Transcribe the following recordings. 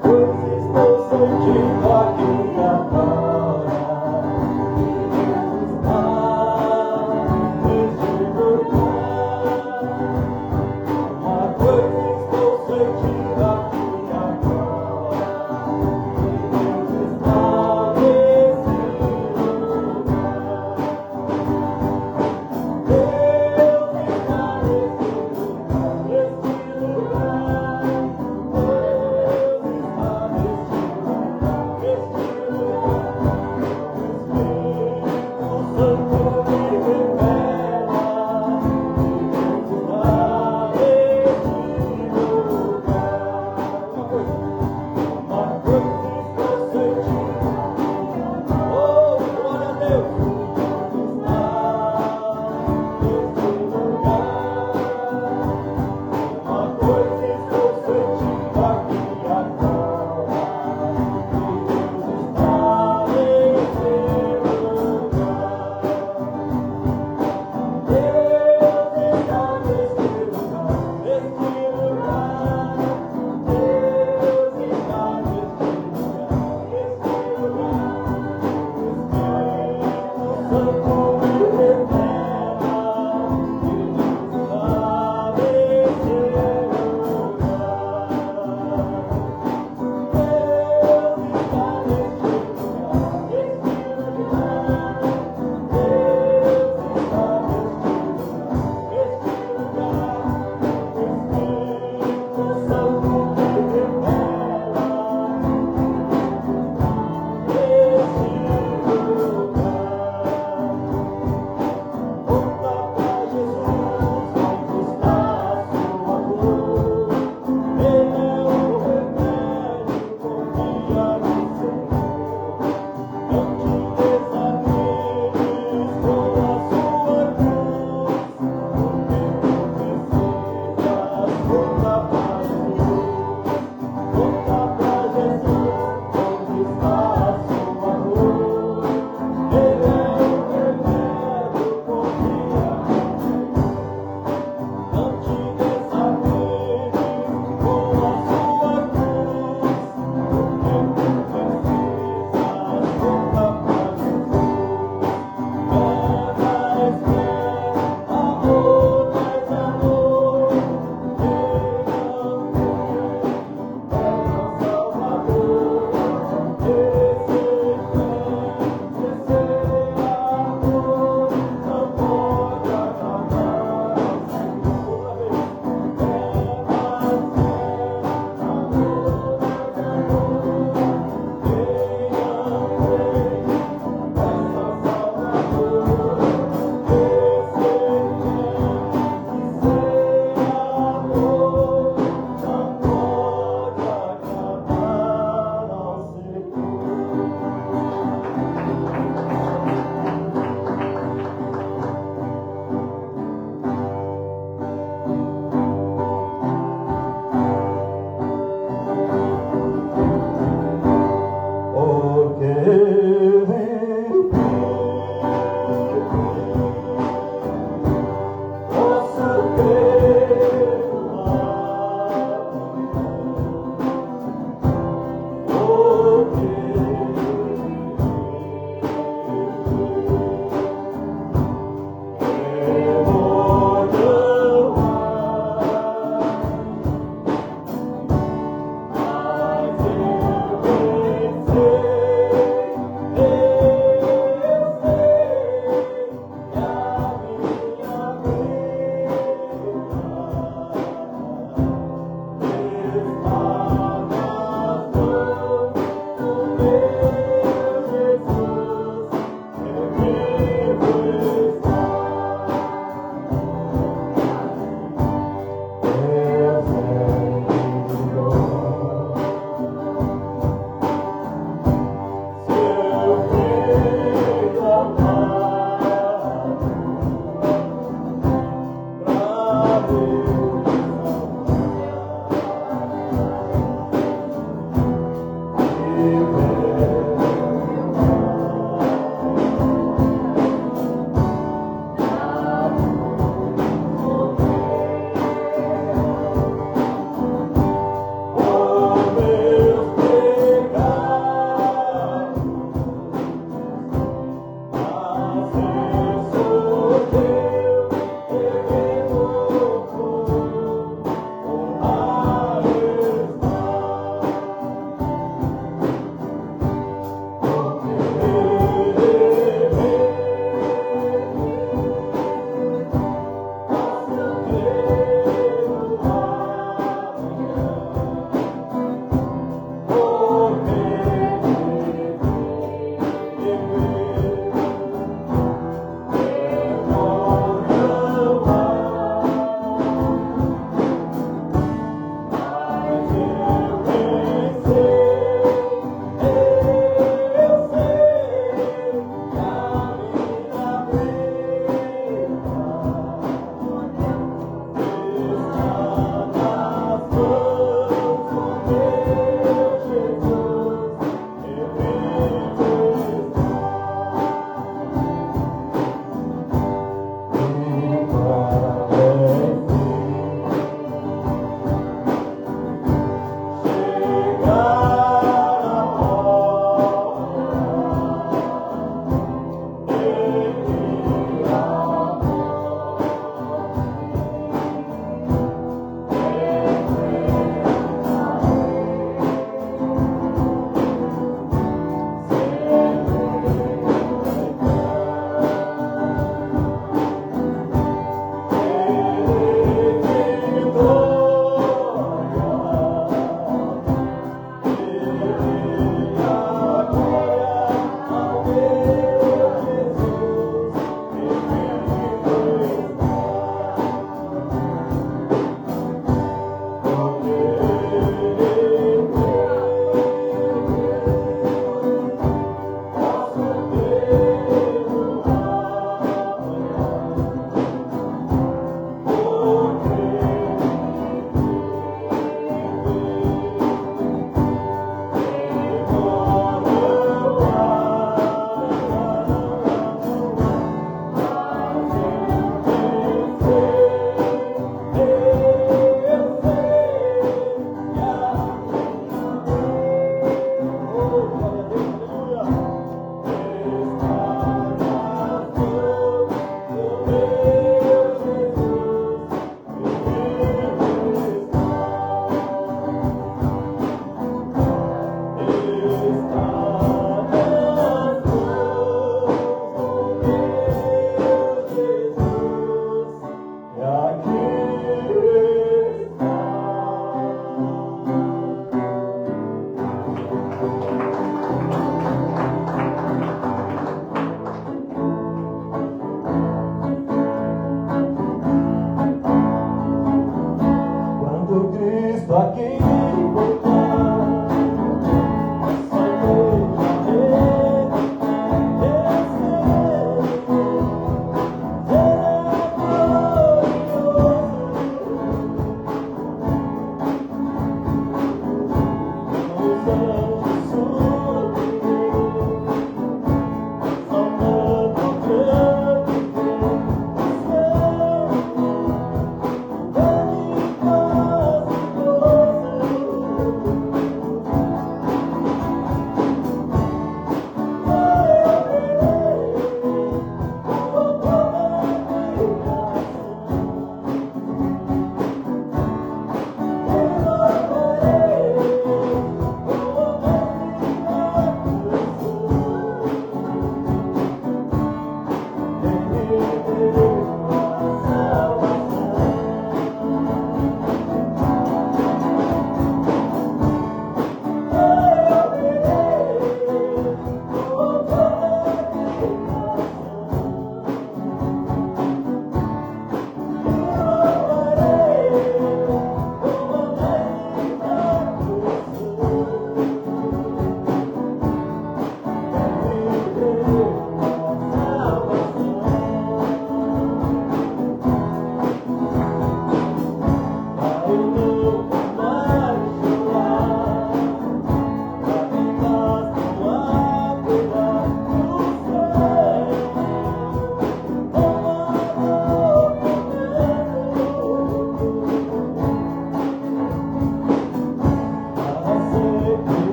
coisa estou sentindo aqui agora. Deus está neste lugar. Uma coisa estou sentindo aqui agora. Deus está nesse lugar. Deus está nesse lugar, nesse lugar.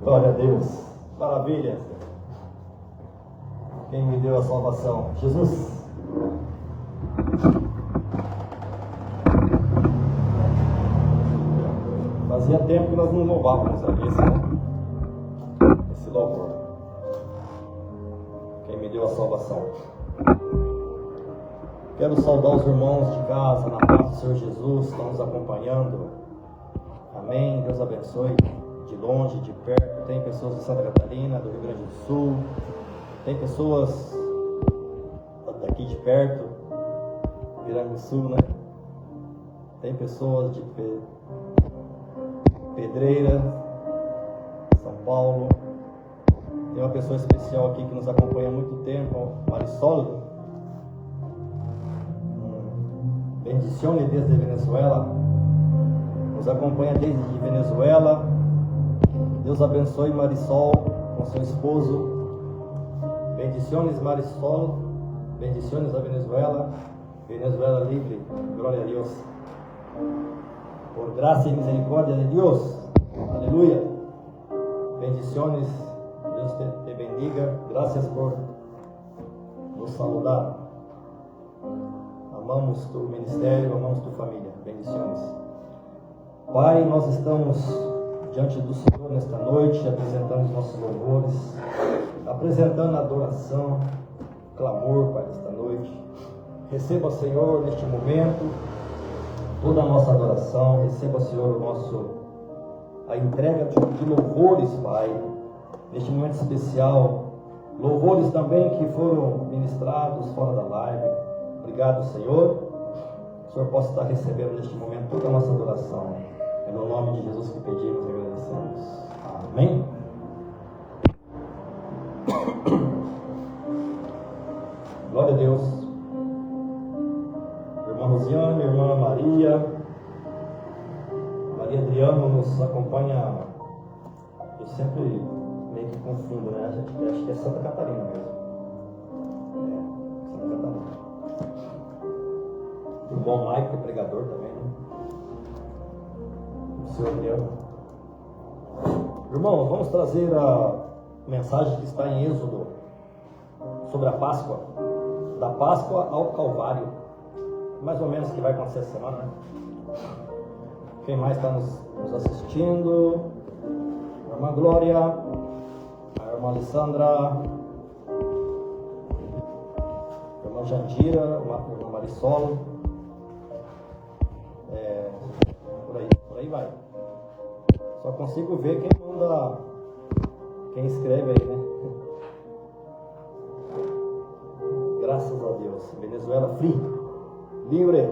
Glória a Deus. Maravilha. Quem me deu a salvação? Jesus. Fazia tempo que nós não louvávamos esse louvor. Quem me deu a salvação. Quero saudar os irmãos de casa, na paz do Senhor Jesus, que estão nos acompanhando. Amém. Deus abençoe. De longe, de perto. Tem pessoas de Santa Catarina, do Rio Grande do Sul. Tem pessoas daqui de perto, Rio Grande do Sul, né? Tem pessoas de Pedreira, São Paulo. Tem uma pessoa especial aqui que nos acompanha há muito tempo, Marisol. Bendiciones desde Venezuela. Nos acompanha desde Venezuela. Deus abençoe Marisol com seu esposo. Bendiciones Marisol. Bendiciones a Venezuela. Venezuela libre. Glória a Deus. Por graça y misericordia de Dios. Aleluya. Bendiciones. Dios te bendiga. Gracias por nos saludar. Amamos tu ministério, amamos tu família. Bendiciones. Pai, nós estamos diante do Senhor nesta noite, apresentando os nossos louvores, apresentando a adoração, clamor, Pai, nesta noite. Receba, Senhor, neste momento, toda a nossa adoração. Receba, Senhor, a entrega de louvores, Pai, neste momento especial. Louvores também que foram ministrados fora da live. Obrigado, Senhor. O Senhor possa estar recebendo neste momento toda a nossa adoração. É no nome de Jesus que pedimos e agradecemos. Amém. Glória a Deus. Irmã Rosiane, irmã Maria Adriano nos acompanha. Eu sempre meio que confundo, né? Acho que é Santa Catarina mesmo. Santa Catarina. O bom Mike, pregador também, né? O senhor Adriano. Irmãos, vamos trazer a mensagem que está em Êxodo sobre a Páscoa. Da Páscoa ao Calvário. Mais ou menos que vai acontecer essa semana, né? Quem mais está nos assistindo? A irmã Glória, a irmã Alessandra, a irmã Jandira, a irmã Marisol. Por aí vai. Só consigo ver quem manda, quem escreve aí, né? Graças a Deus. Venezuela free. Livre.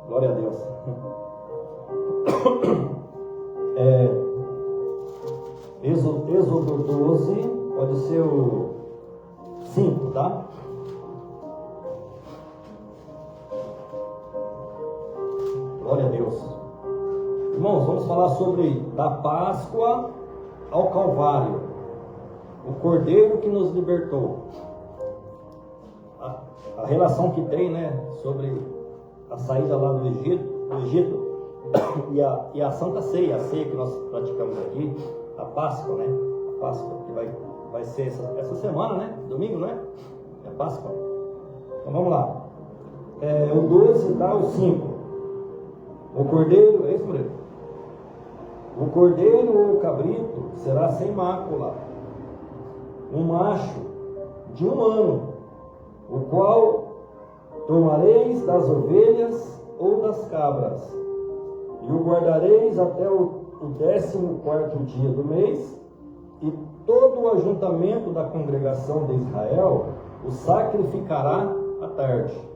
Glória a Deus. Êxodo 12, pode ser o 5, tá? Glória a Deus. Irmãos, vamos falar sobre da Páscoa ao Calvário. O Cordeiro que nos libertou. A relação que tem, né, sobre a saída lá do Egito e a Santa Ceia, a ceia que nós praticamos aqui, a Páscoa, né? A Páscoa que vai ser essa semana, né? Domingo, né? É Páscoa. Então vamos lá. O 12 dá o 5. O cordeiro, é isso mesmo? O cordeiro ou o cabrito será sem mácula, um macho de 1 ano, o qual tomareis das ovelhas ou das cabras, e o guardareis até o 14º dia do mês, e todo o ajuntamento da congregação de Israel o sacrificará à tarde.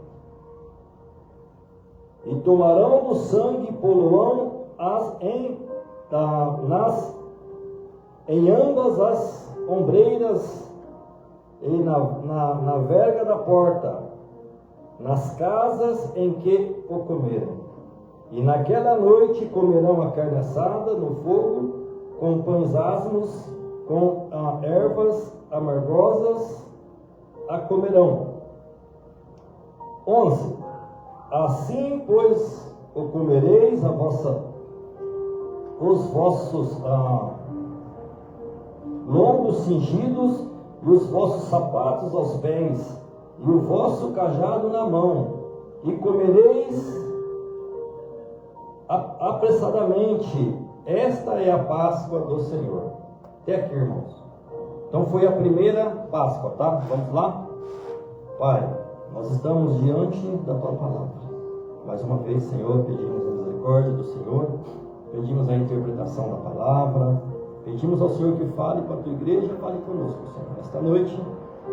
E tomarão do sangue e poluão em ambas as ombreiras e na verga da porta, nas casas em que o comerem. E naquela noite comerão a carne assada no fogo, com pães asmos, com ervas amargosas a comerão. 11. Assim, pois, o comereis os vossos lombos cingidos e os vossos sapatos aos pés, e o vosso cajado na mão, e comereis apressadamente. Esta é a Páscoa do Senhor. Até aqui, irmãos. Então foi a primeira Páscoa, tá? Vamos lá? Pai, nós estamos diante da Tua Palavra. Mais uma vez, Senhor, pedimos a misericórdia do Senhor, pedimos a interpretação da Palavra, pedimos ao Senhor que fale com a Tua igreja, fale conosco, Senhor. Esta noite,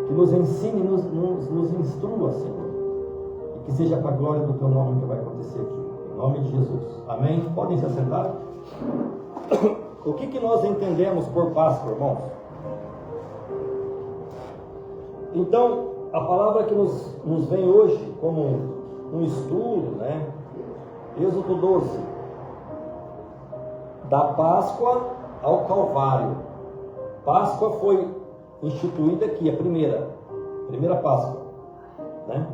que nos ensine, nos instrua, Senhor. E que seja para a glória do Teu nome que vai acontecer aqui. Em nome de Jesus. Amém? Podem se assentar? O que nós entendemos por Páscoa, irmãos? Então, a palavra que nos vem hoje como um estudo, né? Êxodo 12. Da Páscoa ao Calvário. Páscoa foi instituída aqui, a primeira Páscoa, né?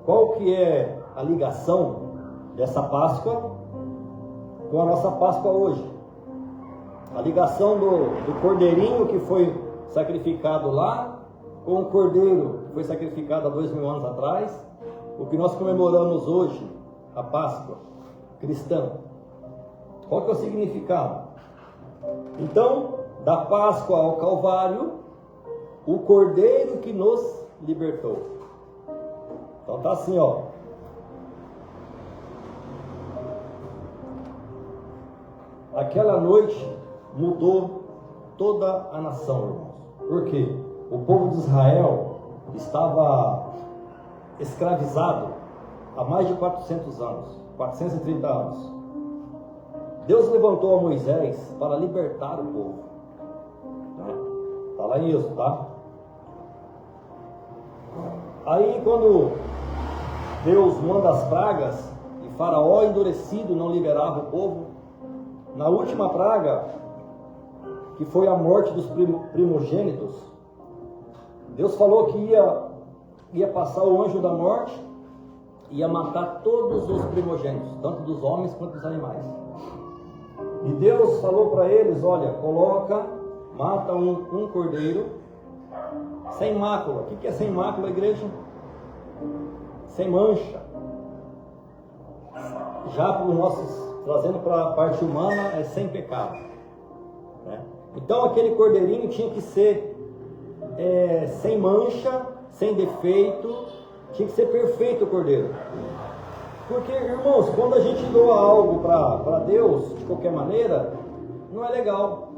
Qual que é a ligação dessa Páscoa com a nossa Páscoa hoje? A ligação do cordeirinho que foi sacrificado lá com o cordeiro que foi sacrificado há 2000 anos atrás, o que nós comemoramos hoje, a Páscoa cristã. Qual que é o significado? Então, da Páscoa ao Calvário, o cordeiro que nos libertou. Então tá assim, ó. Aquela noite mudou toda a nação, irmãos. Por quê? O povo de Israel estava escravizado há mais de 400 anos, 430 anos. Deus levantou a Moisés para libertar o povo. Está lá em Êxodo, tá? Aí quando Deus manda as pragas e Faraó endurecido não liberava o povo, na última praga, que foi a morte dos primogênitos, Deus falou que ia passar o anjo da morte, ia matar todos os primogênitos, tanto dos homens quanto dos animais. E Deus falou para eles, olha, mata um cordeiro, sem mácula. O que é sem mácula, igreja? Sem mancha. Já para os nossos, trazendo para a parte humana, é sem pecado, né? Então aquele cordeirinho tinha que ser sem mancha, sem defeito, tinha que ser perfeito o cordeiro. Porque, irmãos, quando a gente doa algo para Deus, de qualquer maneira, não é legal.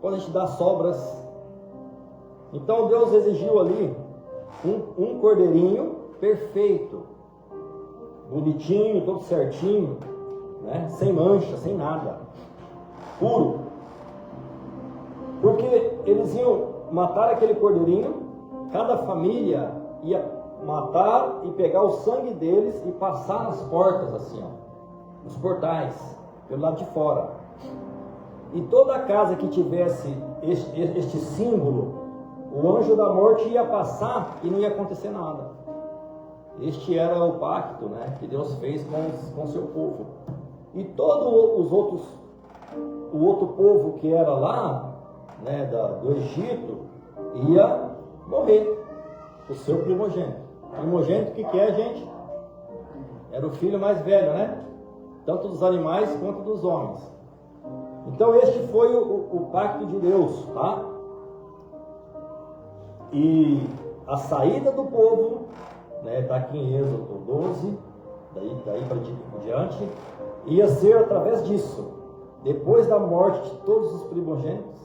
Quando a gente dá sobras. Então Deus exigiu ali um cordeirinho perfeito, bonitinho, todo certinho, né? Sem mancha, sem nada, puro. Porque eles iam matar aquele cordeirinho, cada família ia matar e pegar o sangue deles e passar nas portas, assim, ó, nos portais, pelo lado de fora. E toda a casa que tivesse este símbolo, o anjo da morte ia passar e não ia acontecer nada. Este era o pacto, né, que Deus fez com o seu povo. E todos o outro povo que era lá, né, do Egito, ia morrer, o seu primogênito. Primogênito, o que é, gente? Era o filho mais velho, né? Tanto dos animais quanto dos homens. Então este foi o pacto de Deus, tá? E a saída do povo, né, está aqui em Êxodo 12, daí para diante, ia ser através disso. Depois da morte de todos os primogênitos,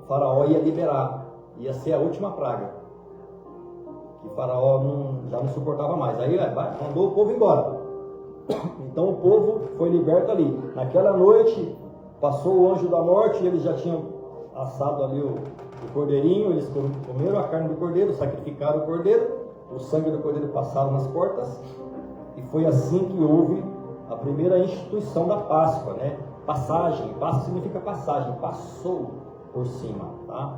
o Faraó ia liberar, ia ser a última praga. Que o Faraó já não suportava mais. Aí mandou o povo embora. Então o povo foi liberto ali. Naquela noite, passou o anjo da morte, eles já tinham assado ali o cordeirinho, eles comeram a carne do cordeiro, sacrificaram o cordeiro, o sangue do cordeiro passaram nas portas, e foi assim que houve a primeira instituição da Páscoa, né? Passagem, Páscoa significa passagem, passou por cima, tá?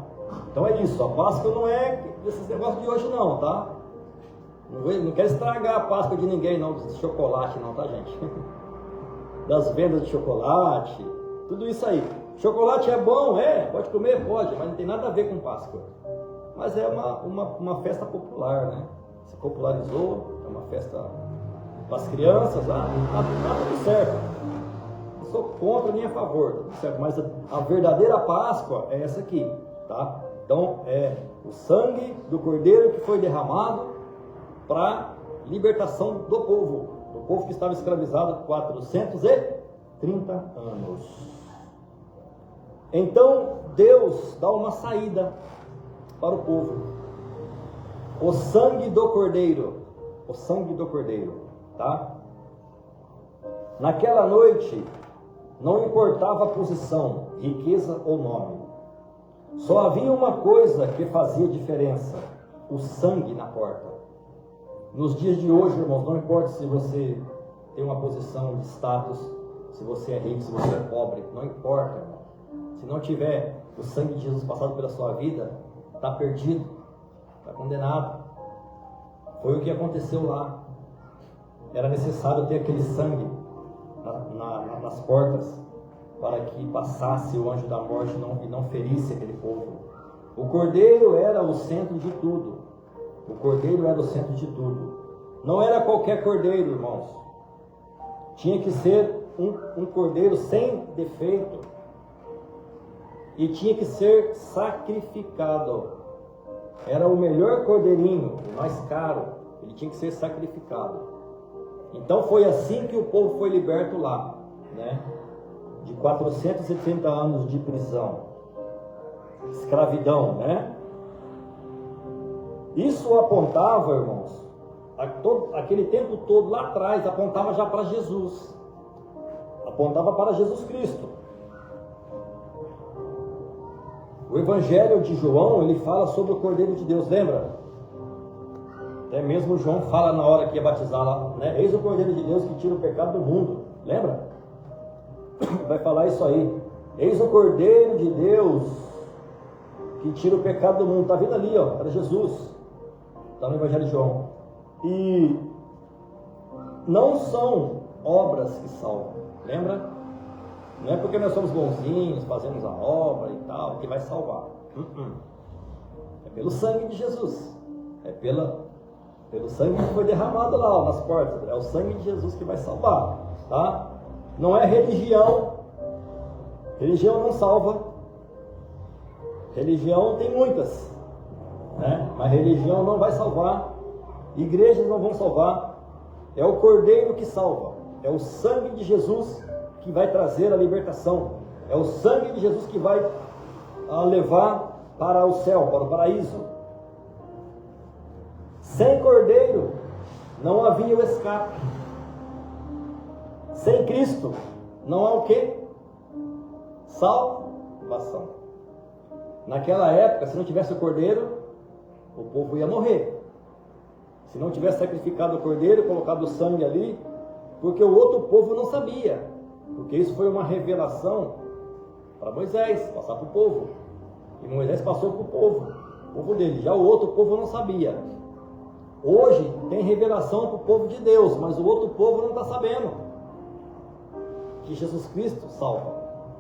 Então é isso, a Páscoa não é esses negócios de hoje não, tá? Não quero estragar a Páscoa de ninguém, não, de chocolate, não, tá, gente? Das vendas de chocolate, tudo isso aí. Chocolate é bom, pode comer, pode, mas não tem nada a ver com Páscoa. Mas é uma festa popular, né? Se popularizou, é uma festa para as crianças, tá tudo certo. Eu sou contra nem a favor, tá tudo certo. Mas a verdadeira Páscoa é essa aqui, tá? Então, é o sangue do Cordeiro que foi derramado para libertação do povo que estava escravizado há 430 anos. Então, Deus dá uma saída para o povo. O sangue do Cordeiro, tá? Naquela noite, não importava a posição, riqueza ou nome. Só havia uma coisa que fazia diferença: o sangue na porta. Nos dias de hoje, irmãos, não importa se você tem uma posição de status, se você é rico, se você é pobre, não importa, irmão. Se não tiver o sangue de Jesus passado pela sua vida, está perdido, está condenado. Foi o que aconteceu lá. Era necessário ter aquele sangue nas portas para que passasse o anjo da morte e não ferisse aquele povo. O Cordeiro era o centro de tudo. O Cordeiro era o centro de tudo. Não era qualquer Cordeiro, irmãos. Tinha que ser um Cordeiro sem defeito. E tinha que ser sacrificado. Era o melhor cordeirinho, o mais caro. Ele tinha que ser sacrificado. Então foi assim que o povo foi liberto lá, né? De 430 anos de prisão, escravidão, né? Isso apontava, irmãos, aquele tempo todo lá atrás, apontava já para Jesus. Apontava para Jesus Cristo. O Evangelho de João, ele fala sobre o Cordeiro de Deus, lembra? Até mesmo João fala na hora que ia batizar lá, né? Eis o Cordeiro de Deus que tira o pecado do mundo, lembra? Vai falar isso aí. Eis o Cordeiro de Deus que tira o pecado do mundo. Está vindo ali, ó, era Jesus. Está no Evangelho de João. E não são obras que salvam, lembra? Não é porque nós somos bonzinhos, fazemos a obra e tal, que vai salvar. É pelo sangue de Jesus. É pelo sangue que foi derramado lá, ó, nas portas. É o sangue de Jesus que vai salvar, tá? Não é religião. Religião não salva. Religião tem muitas, né? Mas religião não vai salvar. Igrejas não vão salvar. É o Cordeiro que salva. É o sangue de Jesus que vai trazer a libertação. É o sangue de Jesus que vai levar para o céu, para o paraíso. Sem Cordeiro não havia o escape. Sem Cristo não há o quê? Salvação. Naquela época, se não tivesse o Cordeiro, o povo ia morrer. Se não tivesse sacrificado o Cordeiro, colocado o sangue ali, porque o outro povo não sabia. Porque isso foi uma revelação para Moisés, passar para o povo. E Moisés passou para o povo dele. Já o outro povo não sabia. Hoje tem revelação para o povo de Deus, mas o outro povo não está sabendo que Jesus Cristo salva,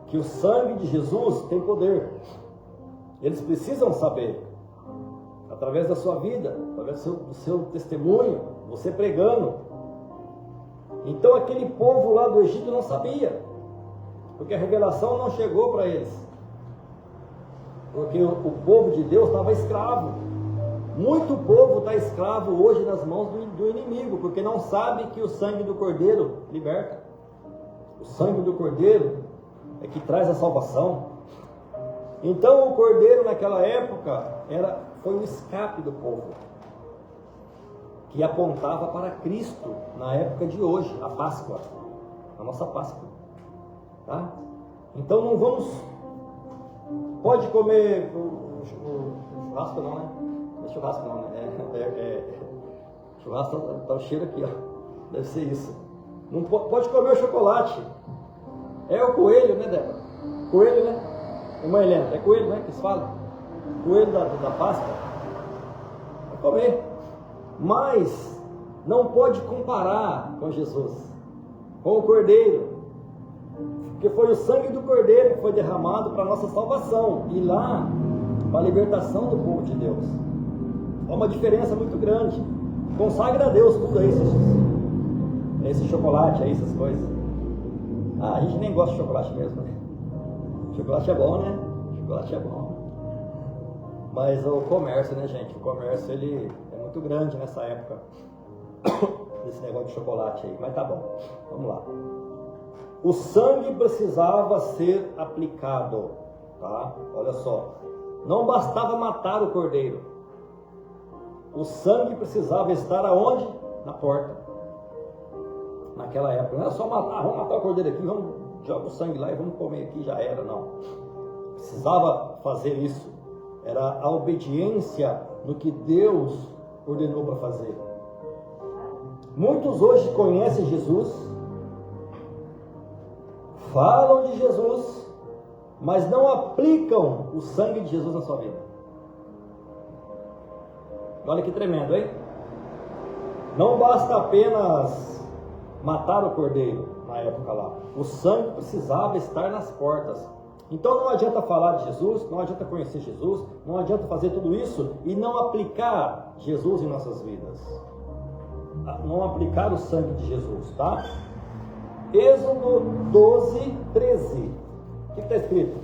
que o sangue de Jesus tem poder. Eles precisam saber, através da sua vida, através do seu testemunho, você pregando. Então aquele povo lá do Egito não sabia, porque a revelação não chegou para eles, porque o povo de Deus estava escravo. Muito povo está escravo hoje nas mãos do inimigo, porque não sabe que o sangue do Cordeiro liberta. O sangue do Cordeiro é que traz a salvação. Então o Cordeiro naquela época foi um escape do povo, que apontava para Cristo na época de hoje, a Páscoa, a nossa Páscoa, tá? Então não vamos, pode comer o churrasco não, né? Não é churrasco não, né? Churrasco tá o cheiro aqui, ó, deve ser isso. Não pode comer o chocolate, é o coelho, né, Débora? Coelho, né? Irmã Helena, é coelho, né, que se fala? Coelho da Páscoa. Vai comer. mas não pode comparar com Jesus, com o Cordeiro, porque foi o sangue do Cordeiro que foi derramado para a nossa salvação, e lá, para a libertação do povo de Deus. Há uma diferença muito grande. Consagra a Deus tudo aí, esse chocolate aí, essas coisas. A gente nem gosta de chocolate mesmo, né? Chocolate é bom, né? Chocolate é bom. Mas o comércio, né, gente? O comércio, ele é muito grande nessa época. Desse negócio de chocolate aí. Mas tá bom. Vamos lá. O sangue precisava ser aplicado, tá? Olha só. Não bastava matar o cordeiro. O sangue precisava estar aonde? Na porta. Naquela época. Não era só matar, vamos matar o cordeiro aqui, vamos jogar o sangue lá e vamos comer aqui, já era, não. Precisava fazer isso. Era a obediência no que Deus ordenou para fazer. Muitos hoje conhecem Jesus, falam de Jesus, mas não aplicam o sangue de Jesus na sua vida. Olha que tremendo, hein? Não basta apenas matar o cordeiro na época lá. O sangue precisava estar nas portas. Então não adianta falar de Jesus, não adianta conhecer Jesus, não adianta fazer tudo isso e não aplicar Jesus em nossas vidas. Não aplicar o sangue de Jesus, tá? Êxodo 12, 13. O que está escrito?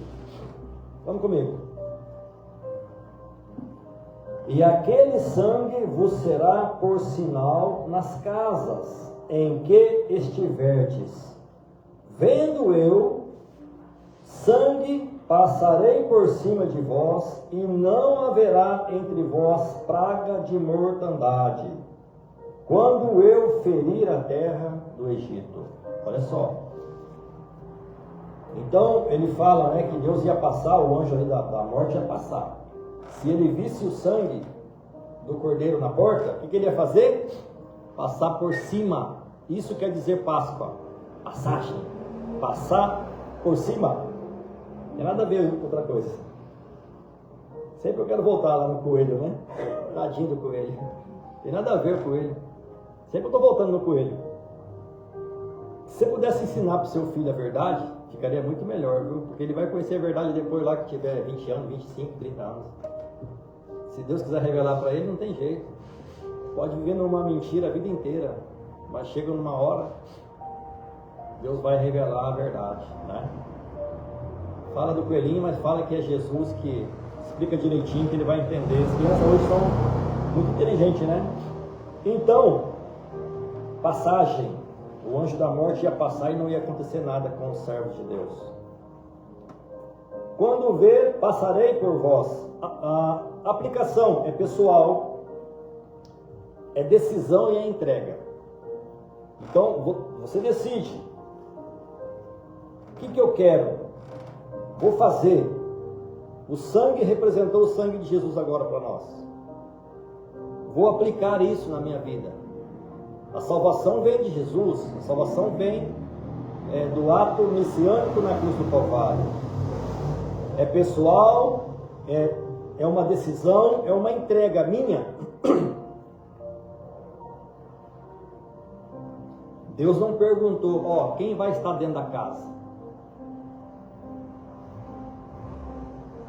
Vamos comigo. E aquele sangue vos será por sinal nas casas em que estiverdes. Vendo eu sangue, passarei por cima de vós, e não haverá entre vós praga de mortandade, quando eu ferir a terra do Egito. Olha só. Então, ele fala, né, que Deus ia passar, o anjo ali da morte ia passar. Se ele visse o sangue do cordeiro na porta, o que ele ia fazer? Passar por cima. Isso quer dizer Páscoa. Passagem. Passar por cima. Não tem nada a ver com outra coisa. Sempre eu quero voltar lá no coelho, né? Tadinho do coelho. Tem nada a ver com o coelho. Sempre eu estou voltando no coelho. Se você pudesse ensinar para o seu filho a verdade, ficaria muito melhor, viu? Porque ele vai conhecer a verdade depois lá que tiver 20 anos, 25, 30 anos. Se Deus quiser revelar para ele, não tem jeito. Pode viver numa mentira a vida inteira, mas chega numa hora, Deus vai revelar a verdade, né? Fala do coelhinho, mas fala que é Jesus que explica direitinho, que ele vai entender. As crianças hoje são muito inteligentes, né? Então, passagem. O anjo da morte ia passar e não ia acontecer nada com os servos de Deus. Quando ver, passarei por vós. A aplicação é pessoal, é decisão e é entrega. Então, você decide. O que eu quero? Vou fazer. O sangue representou o sangue de Jesus agora para nós. Vou aplicar isso na minha vida. A salvação vem de Jesus, a salvação vem do ato messiânico na cruz do Calvário. É pessoal, é uma decisão, é uma entrega minha. Deus não perguntou, quem vai estar dentro da casa?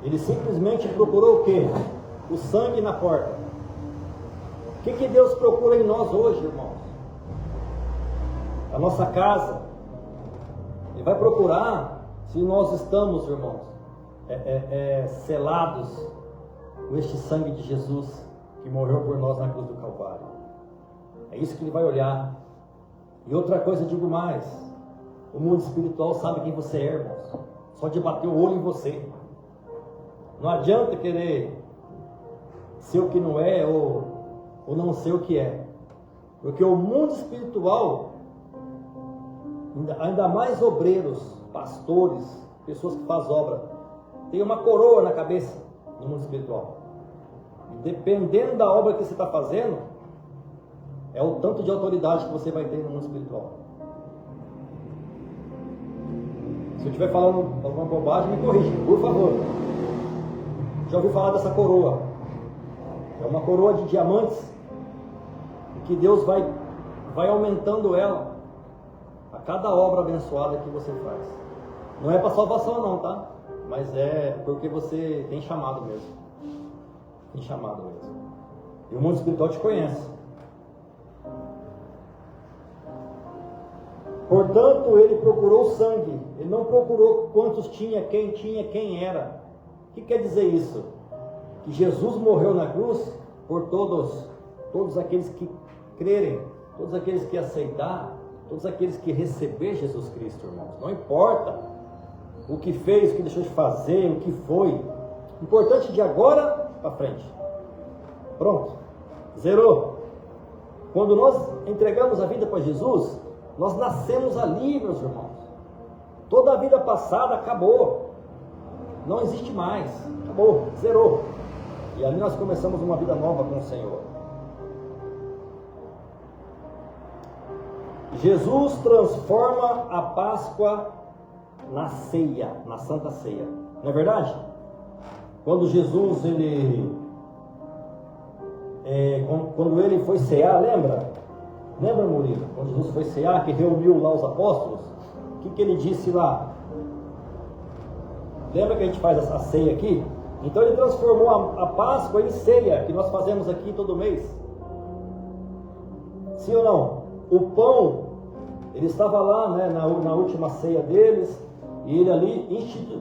Ele simplesmente procurou o quê? O sangue na porta. O que Deus procura em nós hoje, irmãos? A nossa casa. Ele vai procurar se nós estamos, irmãos, selados com este sangue de Jesus que morreu por nós na cruz do Calvário. É isso que ele vai olhar. E outra coisa, eu digo mais: o mundo espiritual sabe quem você é, irmãos, só de bater o olho em você. Não adianta querer ser o que não é ou não ser o que é, porque o mundo espiritual, ainda mais obreiros, pastores, pessoas que fazem obra, tem uma coroa na cabeça no mundo espiritual. Dependendo da obra que você está fazendo, é o tanto de autoridade que você vai ter no mundo espiritual. Se eu estiver falando alguma bobagem, me corrija, por favor. Já ouviu falar dessa coroa? É uma coroa de diamantes que Deus vai aumentando ela a cada obra abençoada que você faz. Não é para salvação não, tá? Mas é porque você tem chamado mesmo. Tem chamado mesmo. E o mundo espiritual te conhece. Portanto, ele procurou sangue. Ele não procurou quantos tinha, quem era. O que quer dizer isso? Que Jesus morreu na cruz por todos aqueles que crerem, todos aqueles que aceitar, todos aqueles que receber Jesus Cristo, irmãos. Não importa o que fez, o que deixou de fazer, o que foi. Importante de agora para frente. Pronto. Zerou. Quando nós entregamos a vida para Jesus, nós nascemos ali, meus irmãos. Toda a vida passada acabou. Não existe mais. Acabou. Zerou. E ali nós começamos uma vida nova com o Senhor. Jesus transforma a Páscoa na ceia, na Santa Ceia. Não é verdade? Quando Jesus, quando ele foi cear, lembra? Lembra, Murilo? Quando Jesus foi cear, que reuniu lá os apóstolos, o que ele disse lá? Lembra que a gente faz essa ceia aqui? Então ele transformou a Páscoa em ceia, que nós fazemos aqui todo mês. Sim ou não? O pão, ele estava lá, né, na última ceia deles, e ele ali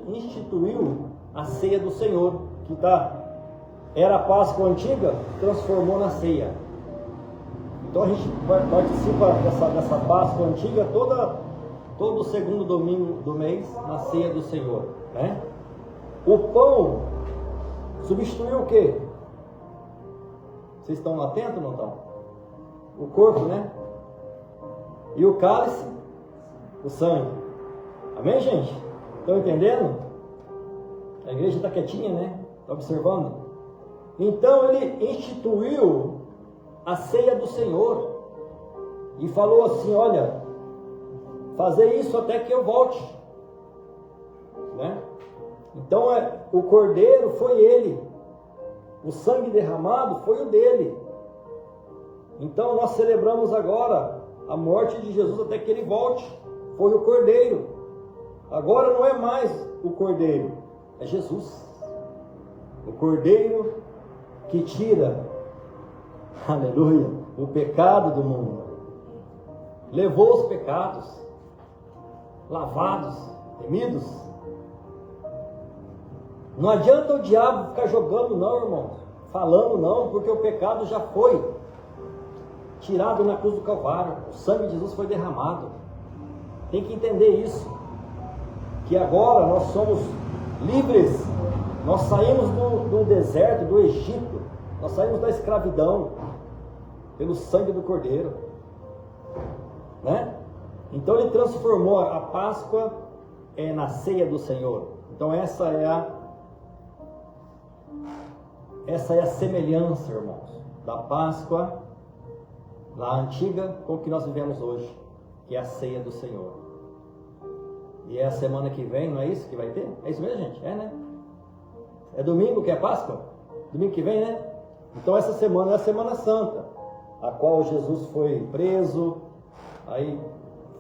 instituiu a ceia do Senhor, que era a Páscoa antiga, transformou na ceia. Então a gente participa dessa Páscoa antiga todo o segundo domingo do mês, na ceia do Senhor, né? O pão substituiu o quê? Vocês estão atentos ou não estão? O corpo, né? E o cálice, o sangue. Amém, gente? Estão entendendo? A igreja está quietinha, né? Está observando? Então ele instituiu a ceia do Senhor e falou assim: olha, fazer isso até que eu volte, né? Então o cordeiro foi ele, o sangue derramado foi o dele. Então nós celebramos agora a morte de Jesus até que ele volte. Foi o cordeiro. Agora não é mais o cordeiro, é Jesus, o cordeiro que tira, aleluia, o pecado do mundo. Levou os pecados, lavados, remidos. Não adianta o diabo ficar jogando não, irmão, falando não, porque o pecado já foi tirado na cruz do Calvário. O sangue de Jesus foi derramado. Tem que entender isso, que agora nós somos livres. Nós saímos do deserto, do Egito, nós saímos da escravidão pelo sangue do Cordeiro, né? Então ele transformou a Páscoa na ceia do Senhor. Então essa é a semelhança, irmãos, da Páscoa lá antiga com o que nós vivemos hoje, que é a ceia do Senhor. E é a semana que vem, não é isso que vai ter? É isso mesmo, gente? É, né? É domingo que é Páscoa? Domingo que vem, né? Então essa semana é a Semana Santa, a qual Jesus foi preso, aí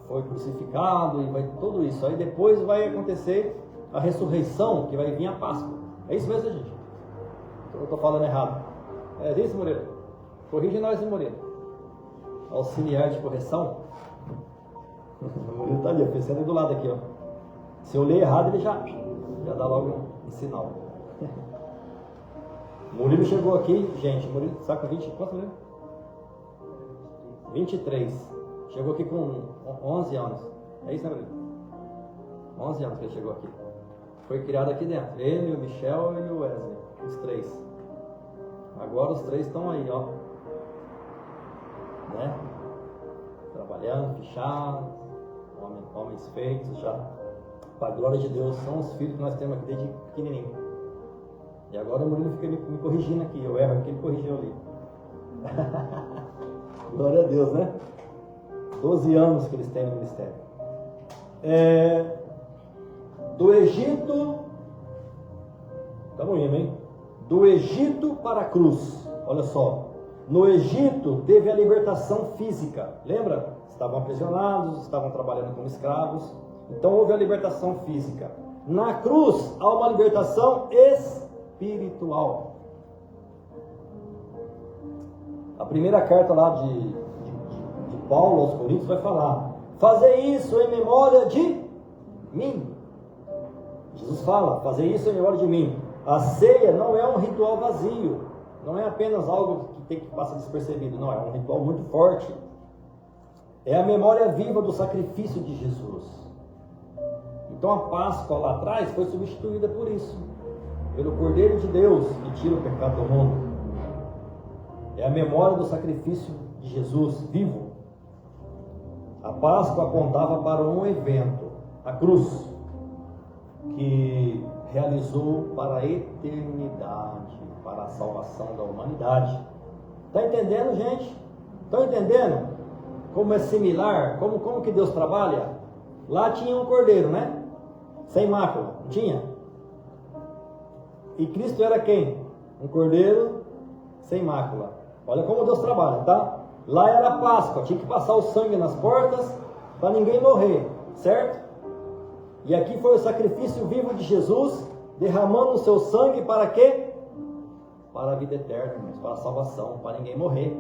foi crucificado, e vai tudo isso. Aí depois vai acontecer a ressurreição, que vai vir a Páscoa. É isso mesmo, gente? Eu estou falando errado. É isso, Moreira? Corrige nós, Moreira. Auxiliar de correção. O Moreira está ali, pensando do lado aqui, ó. Se eu ler errado, ele já dá logo um sinal. Murilo chegou aqui, gente, Murilo está com 20, quanto Murilo? 23. Chegou aqui com 11 anos. É isso, né, Murilo? 11 anos que ele chegou aqui. Foi criado aqui dentro. Ele, o Michel e o Wesley. Os três. Agora os três estão aí, ó. Né? Trabalhando, fichados. Homens feitos já. Para a glória de Deus, são os filhos que nós temos aqui desde pequenininho. E agora o Murilo fica me corrigindo aqui. Eu erro aqui, ele corrigiu ali. Glória a Deus, né? 12 anos que eles têm no ministério. Do Egito, estamos indo, hein? Do Egito para a cruz. Olha só. No Egito teve a libertação física, lembra? Estavam aprisionados, estavam trabalhando como escravos, então houve a libertação física. Na cruz há uma libertação espiritual. A primeira carta lá de Paulo aos Coríntios vai falar: fazer isso em memória de mim. Jesus fala: fazer isso em memória de mim. A ceia não é um ritual vazio, não é apenas algo que passa despercebido, não, é um ritual muito forte. É a memória viva do sacrifício de Jesus. Então a Páscoa lá atrás foi substituída por isso, pelo Cordeiro de Deus que tira o pecado do mundo. É a memória do sacrifício de Jesus vivo. A Páscoa apontava para um evento, a cruz, que realizou para a eternidade, para a salvação da humanidade. Está entendendo, gente? Estão entendendo como é similar? Como que Deus trabalha? Lá tinha um cordeiro, né? Sem mácula, não tinha? E Cristo era quem? Um cordeiro sem mácula. Olha como Deus trabalha, tá? Lá era a Páscoa, tinha que passar o sangue nas portas para ninguém morrer, certo? E aqui foi o sacrifício vivo de Jesus, derramando o seu sangue para quê? Para a vida eterna, para a salvação, para ninguém morrer.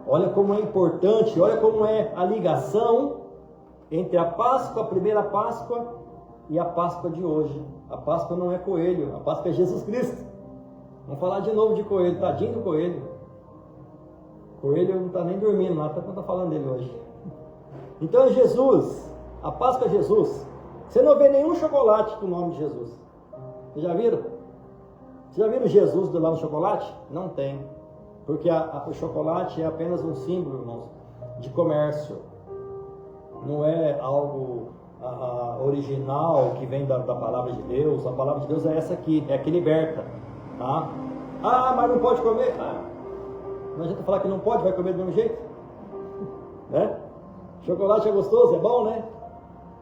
Olha como é importante, olha como é a ligação entre a Páscoa, a primeira Páscoa, e a Páscoa de hoje. A Páscoa não é coelho, a Páscoa é Jesus Cristo. Vamos falar de novo de coelho, tadinho do coelho. Coelho não está nem dormindo lá, está falando dele hoje. Então é Jesus, a Páscoa é Jesus. Você não vê nenhum chocolate com o nome de Jesus. Vocês já viram? Vocês já viram Jesus lá no chocolate? Não tem. Porque o chocolate é apenas um símbolo, irmãos, de comércio. Não é algo original que vem da palavra de Deus. A palavra de Deus é essa aqui, é a que liberta. Tá? Ah, mas não pode comer? Não adianta falar que não pode, vai comer do mesmo jeito. Né? Chocolate é gostoso, é bom, né?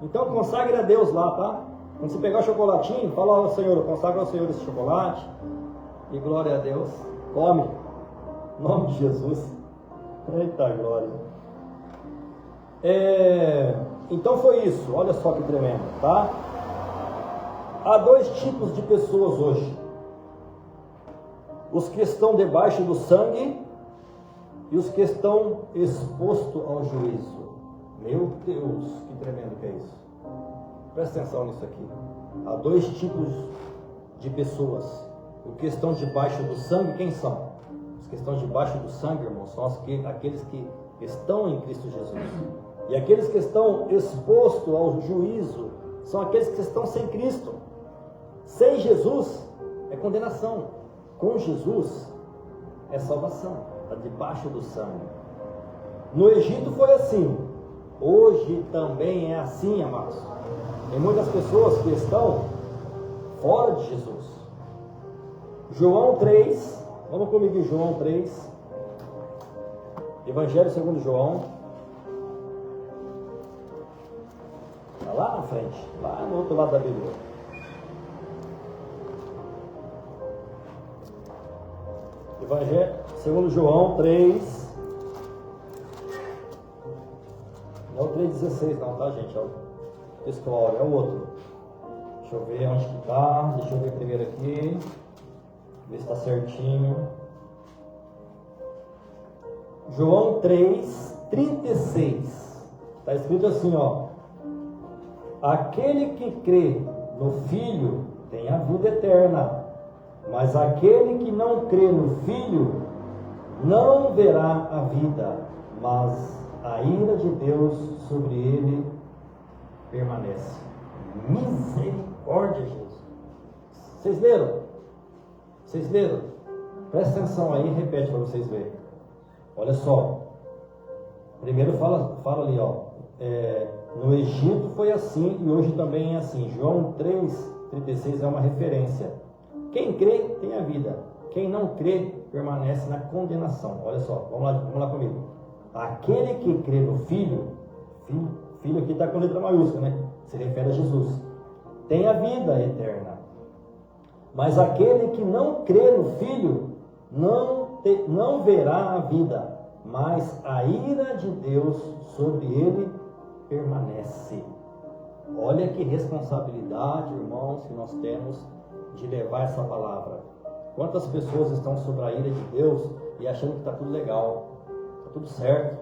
Então consagre a Deus lá, tá? Quando você pegar o chocolatinho, fala ao Senhor, eu consagro ao Senhor esse chocolate. E glória a Deus. Come. Em nome de Jesus. Eita glória. Então foi isso. Olha só que tremendo, tá? Há dois tipos de pessoas hoje. Os que estão debaixo do sangue e os que estão expostos ao juízo. Meu Deus, que tremendo que é isso. Presta atenção nisso aqui. Há dois tipos de pessoas. Os que estão debaixo do sangue, quem são? Os que estão debaixo do sangue, irmãos, são aqueles que estão em Cristo Jesus. E aqueles que estão expostos ao juízo são aqueles que estão sem Cristo. Sem Jesus é condenação. Com Jesus é salvação. Está debaixo do sangue. No Egito foi assim. Hoje também é assim, amados. Tem muitas pessoas que estão fora de Jesus. João 3, vamos comigo em João 3, Evangelho segundo João, está lá na frente, lá no outro lado da Bíblia. Evangelho segundo João 3, não é o 3,16 não, tá, gente? É o textual, é o outro. Deixa eu ver onde que está, deixa eu ver primeiro aqui. Ver se está certinho. João 3:36. Está escrito assim, ó. Aquele que crê no Filho tem a vida eterna, mas aquele que não crê no Filho não verá a vida, mas a ira de Deus sobre ele permanece. Misericórdia, Jesus. Vocês leram? Vocês leram? Presta atenção aí e repete para vocês verem. Olha só. Primeiro fala ali, ó. No Egito foi assim e hoje também é assim. João 3:36 é uma referência. Quem crê tem a vida. Quem não crê permanece na condenação. Olha só, vamos lá comigo. Aquele que crê no Filho aqui está com letra maiúscula, né? Se refere a Jesus. Tem a vida eterna. Mas aquele que não crê no Filho não não verá a vida, mas a ira de Deus sobre ele permanece. Olha que responsabilidade, irmãos, que nós temos de levar essa palavra. Quantas pessoas estão sob a ira de Deus e achando que está tudo legal, está tudo certo,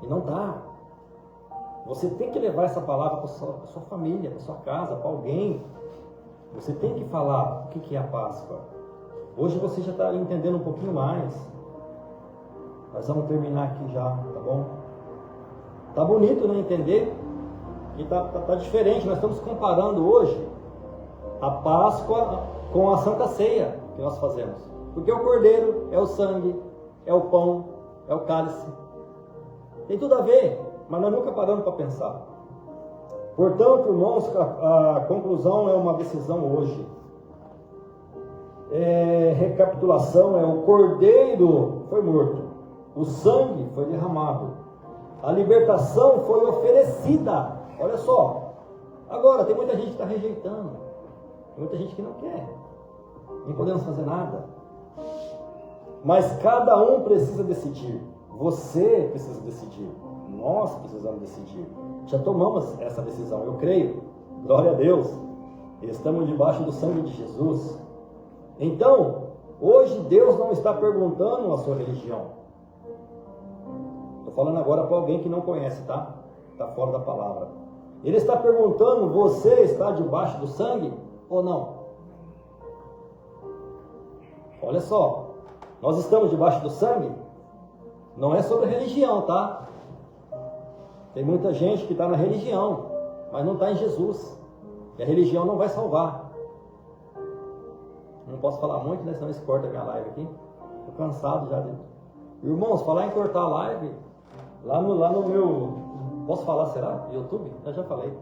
e não está. Você tem que levar essa palavra para a sua família, para a sua casa, para alguém. Você tem que falar o que é a Páscoa. Hoje você já está entendendo um pouquinho mais. Nós vamos terminar aqui já, tá bom? Tá bonito, né? Entender que tá diferente. Nós estamos comparando hoje a Páscoa com a Santa Ceia que nós fazemos. Porque o cordeiro é o sangue, é o pão, é o cálice. Tem tudo a ver, mas nós nunca paramos para pensar. Portanto, irmãos, a conclusão é uma decisão hoje. Recapitulação é: o cordeiro foi morto, o sangue foi derramado, a libertação foi oferecida. Olha só, agora tem muita gente que está rejeitando, tem muita gente que não quer, não podemos fazer nada, mas cada um precisa decidir. Você precisa decidir, nós precisamos decidir. Já tomamos essa decisão, eu creio, glória a Deus, estamos debaixo do sangue de Jesus. Então, hoje Deus não está perguntando a sua religião. Estou falando agora para alguém que não conhece, tá? Está fora da palavra. Ele está perguntando: você está debaixo do sangue ou não? Olha só, nós estamos debaixo do sangue? Não é sobre religião, tá? Tem muita gente que está na religião, mas não está em Jesus. E a religião não vai salvar. Não posso falar muito, né? Senão eles cortam a minha live aqui. Estou cansado já de... Irmãos, falar em cortar a live, lá no meu... Posso falar, será? YouTube? Eu já falei.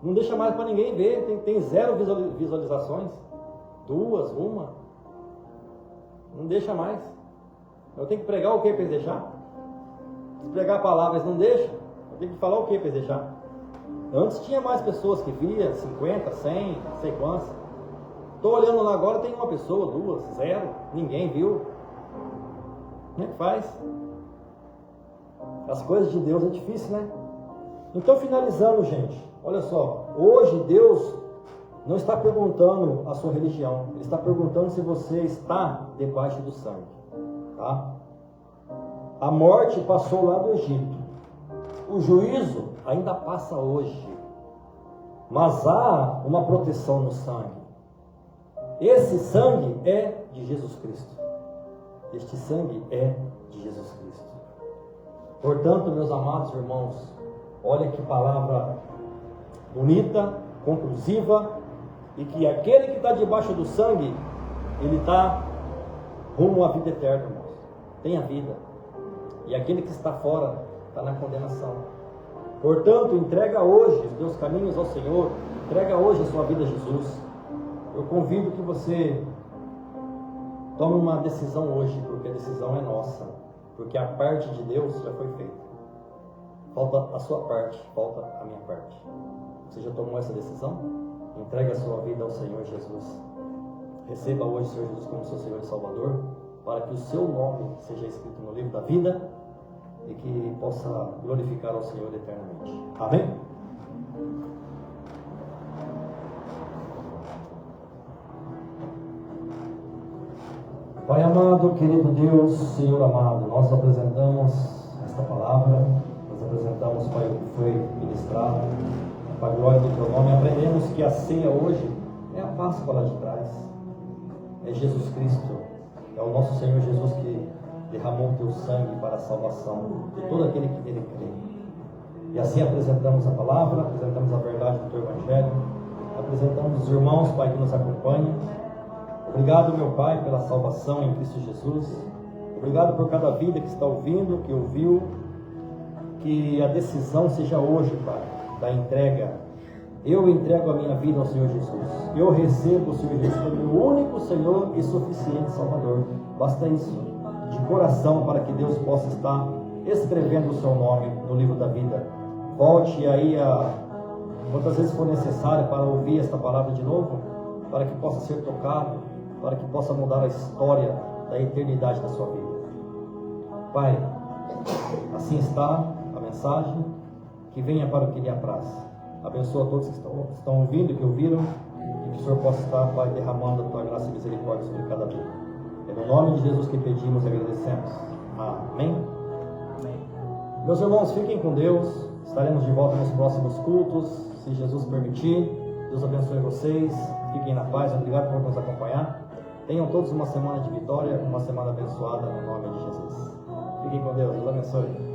Não deixa mais para ninguém ver. Tem 0 visualizações. 2, 1. Não deixa mais. Eu tenho que pregar o que para eles deixar? Se pregar a palavra, eles não deixam. Eu tenho que falar o que para eles deixar? Antes tinha mais pessoas que via, 50, 100, não sei quantas. Estou olhando lá agora, tem uma pessoa, 2, 0, ninguém viu. Como é que faz? As coisas de Deus é difícil, né? Então, finalizando, gente, olha só, hoje Deus não está perguntando a sua religião, Ele está perguntando se você está debaixo do sangue, tá? A morte passou lá do Egito, o juízo ainda passa hoje, mas há uma proteção no sangue. Esse sangue é de Jesus Cristo. Este sangue é de Jesus Cristo. Portanto, meus amados irmãos, olha que palavra bonita, conclusiva, e que aquele que está debaixo do sangue, ele está rumo à vida eterna, irmãos. Tem a vida. E aquele que está fora, está na condenação. Portanto, entrega hoje os teus caminhos ao Senhor, entrega hoje a sua vida a Jesus. Eu convido que você tome uma decisão hoje, porque a decisão é nossa, porque a parte de Deus já foi feita. Falta a sua parte, falta a minha parte. Você já tomou essa decisão? Entregue a sua vida ao Senhor Jesus. Receba hoje o Senhor Jesus como seu Senhor e Salvador, para que o seu nome seja escrito no livro da vida e que possa glorificar ao Senhor eternamente. Amém? Pai amado, querido Deus, Senhor amado, nós apresentamos esta palavra, nós apresentamos, Pai, o que foi ministrado, para a glória do Teu nome. Aprendemos que a ceia hoje é a Páscoa lá de trás, é Jesus Cristo, é o nosso Senhor Jesus que derramou o Teu sangue para a salvação de todo aquele que nele crê. E assim apresentamos a palavra, apresentamos a verdade do Teu Evangelho, apresentamos os irmãos, Pai, que nos acompanham. Obrigado, meu Pai, pela salvação em Cristo Jesus. Obrigado por cada vida que está ouvindo, que ouviu. Que a decisão seja hoje, Pai, da entrega. Eu entrego a minha vida ao Senhor Jesus. Eu recebo o Senhor Jesus como meu único Senhor e suficiente Salvador. Basta isso, de coração, para que Deus possa estar escrevendo o seu nome no livro da vida. Volte aí quantas vezes for necessário para ouvir esta palavra de novo, para que possa ser tocado, para que possa mudar a história da eternidade da sua vida. Pai, assim está a mensagem, que venha para o que lhe apraz. Abençoa todos que estão ouvindo, que ouviram, e que o Senhor possa estar, Pai, derramando a tua graça e misericórdia sobre cada vida. É no nome de Jesus que pedimos e agradecemos. Amém? Amém. Meus irmãos, fiquem com Deus. Estaremos de volta nos próximos cultos, se Jesus permitir. Deus abençoe vocês. Fiquem na paz. Obrigado por nos acompanhar. Tenham todos uma semana de vitória, uma semana abençoada no nome de Jesus. Fiquem com Deus. Deus abençoe.